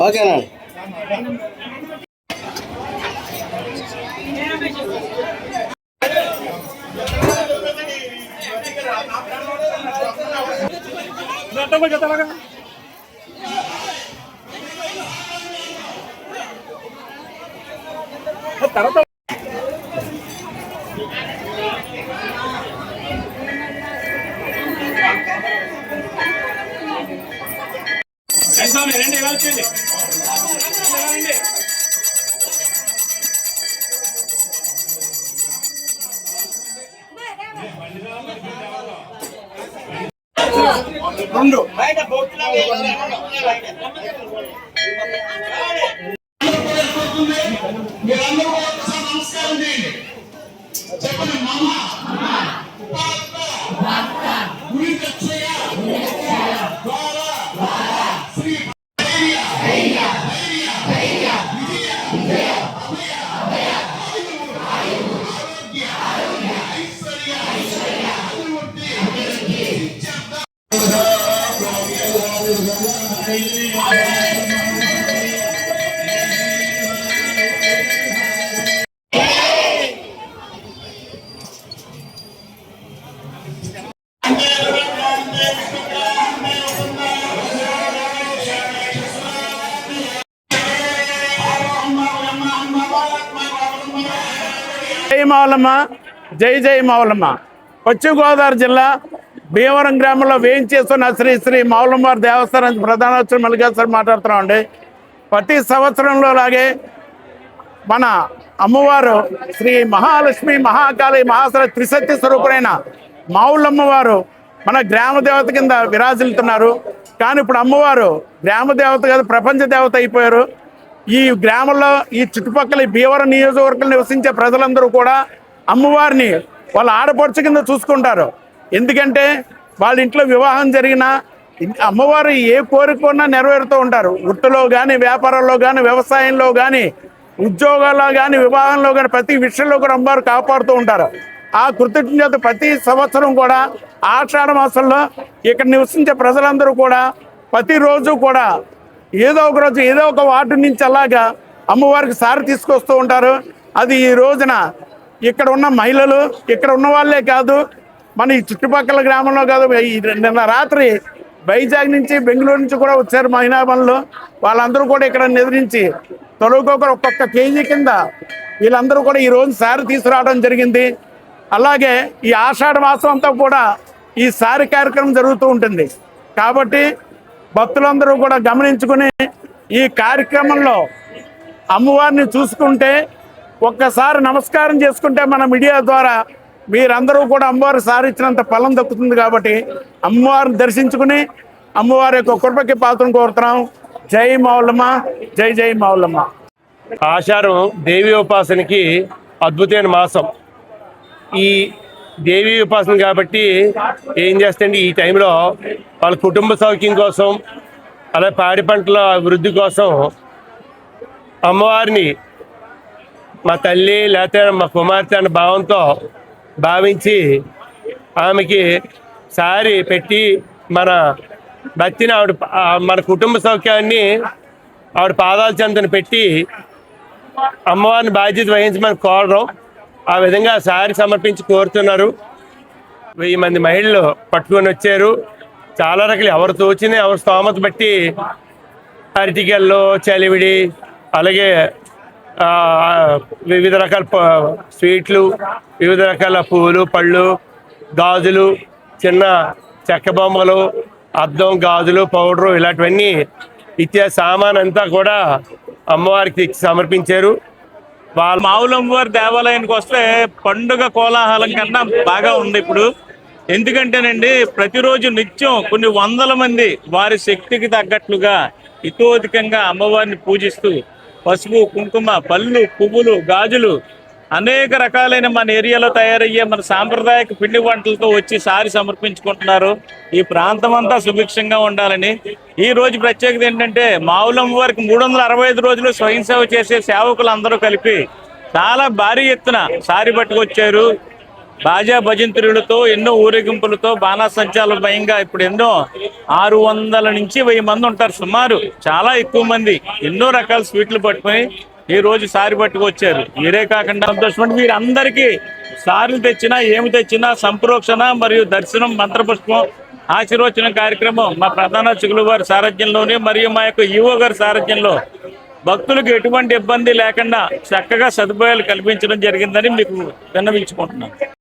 ఓకేనా? తర్వాత రండి, ఇలా వచ్చేయండి. రెండు చెప్పండి జై మౌలమ్మ, జై జై మౌలమ్మ. పశ్చిమ గోదావరి జిల్లా భీమవరం గ్రామంలో వేయించేస్తున్న శ్రీ శ్రీ మౌలమ్మవారి దేవస్థానం ప్రధానోత్సవం మల్లికార్జున మాట్లాడుతున్నామండి. ప్రతి సంవత్సరంలో లాగే మన అమ్మవారు శ్రీ మహాలక్ష్మి మహాకాళి మహాసర త్రిశక్తి స్వరూపుడైన మౌలమ్మవారు మన గ్రామ దేవత కింద విరాజిల్లుతున్నారు. కానీ ఇప్పుడు అమ్మవారు గ్రామ దేవత కాదు, ప్రపంచ దేవత అయిపోయారు. ఈ గ్రామంలో ఈ చుట్టుపక్కల భీమవరం నియోజకవర్గంలో నివసించే ప్రజలందరూ కూడా అమ్మవారిని వాళ్ళ ఆడపడుచు కింద చూసుకుంటారు. ఎందుకంటే వాళ్ళ ఇంట్లో వివాహం జరిగినా అమ్మవారు ఏ కోరికన్నా నెరవేరుతూ ఉంటారు. వృత్తిలో కానీ, వ్యాపారంలో కానీ, వ్యవసాయంలో కానీ, ఉద్యోగాల్లో కానీ, వివాహంలో కానీ ప్రతి విషయంలో కూడా అమ్మవారు కాపాడుతూ ఉంటారు. ఆ కృతజ్ఞత ప్రతి సంవత్సరం కూడా ఆషాఢ మాసంలో ఇక్కడ నివసించే ప్రజలందరూ కూడా ప్రతిరోజు కూడా ఏదో ఒక రోజు ఏదో ఒక వార్డు నుంచి అలాగా అమ్మవారికి సారి తీసుకొస్తూ ఉంటారు. అది ఈ రోజున ఇక్కడ ఉన్న మహిళలు, ఇక్కడ ఉన్న వాళ్ళే కాదు, మన ఈ చుట్టుపక్కల గ్రామంలో కాదు, నిన్న రాత్రి వైజాగ్ నుంచి, బెంగళూరు నుంచి కూడా వచ్చారు మహిళా మనులు. వాళ్ళందరూ కూడా ఇక్కడ నిద్రించి తొలగొకరు ఒక్కొక్క కేజీ కింద వీళ్ళందరూ కూడా ఈరోజు సారి తీసుకురావడం జరిగింది. అలాగే ఈ ఆషాఢ మాసం అంతా కూడా ఈ సారి కార్యక్రమం జరుగుతూ ఉంటుంది. కాబట్టి భక్తులందరూ కూడా గమనించుకుని ఈ కార్యక్రమంలో అమ్మవారిని చూసుకుంటే ఒక్కసారి నమస్కారం చేసుకుంటే మన మీడియా ద్వారా మీరందరూ కూడా అమ్మవారు సారించినంత ఫలం దక్కుతుంది. కాబట్టి అమ్మవారిని దర్శించుకుని అమ్మవారి యొక్క కృపకి పాత్రను కోరుతున్నాం. జై మౌలమ్మ, జై జై మౌలమ్మ. ఆషాఢం దేవి ఉపాసనకి అద్భుతమైన మాసం. ఈ దేవి ఉపాసన కాబట్టి ఏం చేస్తాండి, ఈ టైంలో వాళ్ళ కుటుంబ సౌఖ్యం కోసం, అలాగే పాడి పంటల అభివృద్ధి కోసం అమ్మవారిని మా తల్లి లేకపోతే మా కుమార్తె అనే భావంతో భావించి ఆమెకి సారి పెట్టి మన భక్తిని మన కుటుంబ సౌఖ్యాన్ని ఆవిడ పాదాల చెంతను పెట్టి అమ్మవారిని బాధ్యత వహించమని కోరడం. ఆ విధంగా సారి సమర్పించి కోరుతున్నారు. 1000 మంది మహిళలు పట్టుకొని వచ్చారు. చాలా రకాలు ఎవరు తోచిన ఎవరు స్తోమత బట్టి అరటికెళ్ళు, చలివిడి, అలాగే వివిధ రకాల స్వీట్లు, వివిధ రకాల పూలు, పళ్ళు, గాజులు, చిన్న చెక్క బొమ్మలు, అద్దం, గాజులు, పౌడరు ఇలాంటివన్నీ ఇత్యాది సామాన్ అంతా కూడా అమ్మవారికి సమర్పించారు. మావులమ్మవారి దేవాలయానికి వస్తే పండుగ కోలాహలం కన్నా బాగా ఉంది ఇప్పుడు. ఎందుకంటేనండి ప్రతిరోజు నిత్యం కొన్ని వందల మంది వారి శక్తికి తగ్గట్లుగా ఇతోధికంగా అమ్మవారిని పూజిస్తూ పసుపు, కుంకుమ, పళ్ళు, పువ్వులు, గాజులు అనేక రకాలైన మన ఏరియాలో తయారయ్యే మన సాంప్రదాయక పిండి వంటలతో వచ్చి సారి సమర్పించుకుంటున్నారు. ఈ ప్రాంతం అంతా సుభిక్షంగా ఉండాలని. ఈ రోజు ప్రత్యేకత ఏంటంటే మావులమ్మ వారికి 365 రోజులు స్వయం సేవ చేసే సేవకులు అందరూ కలిపి చాలా భారీ ఎత్తున సారి పట్టుకొచ్చారు. బాజా భజంత్రులతో, ఎన్నో ఊరేగింపులతో, బాణాసంచాల భయంగా ఇప్పుడు ఎన్నో 600 నుంచి 1000 మంది ఉంటారు సుమారు. చాలా ఎక్కువ మంది ఎన్నో రకాల స్వీట్లు పట్టుకొని ఈ రోజు సారి పట్టుకొచ్చారు. మీరే కాకుండా సంతోషం వీరందరికీ సార్లు తెచ్చినా ఏమి తెచ్చినా సంప్రోక్షణ మరియు దర్శనం, మంత్రపుష్పం, ఆశీర్వచనం కార్యక్రమం మా ప్రధాన అర్చకులు వారి సారథ్యంలోనే మరియు మా యొక్క ఈవో గారి సారథ్యంలో భక్తులకు ఎటువంటి ఇబ్బంది లేకుండా చక్కగా సదుపాయాలు కల్పించడం జరిగిందని మీకు విన్నవించుకుంటున్నాను.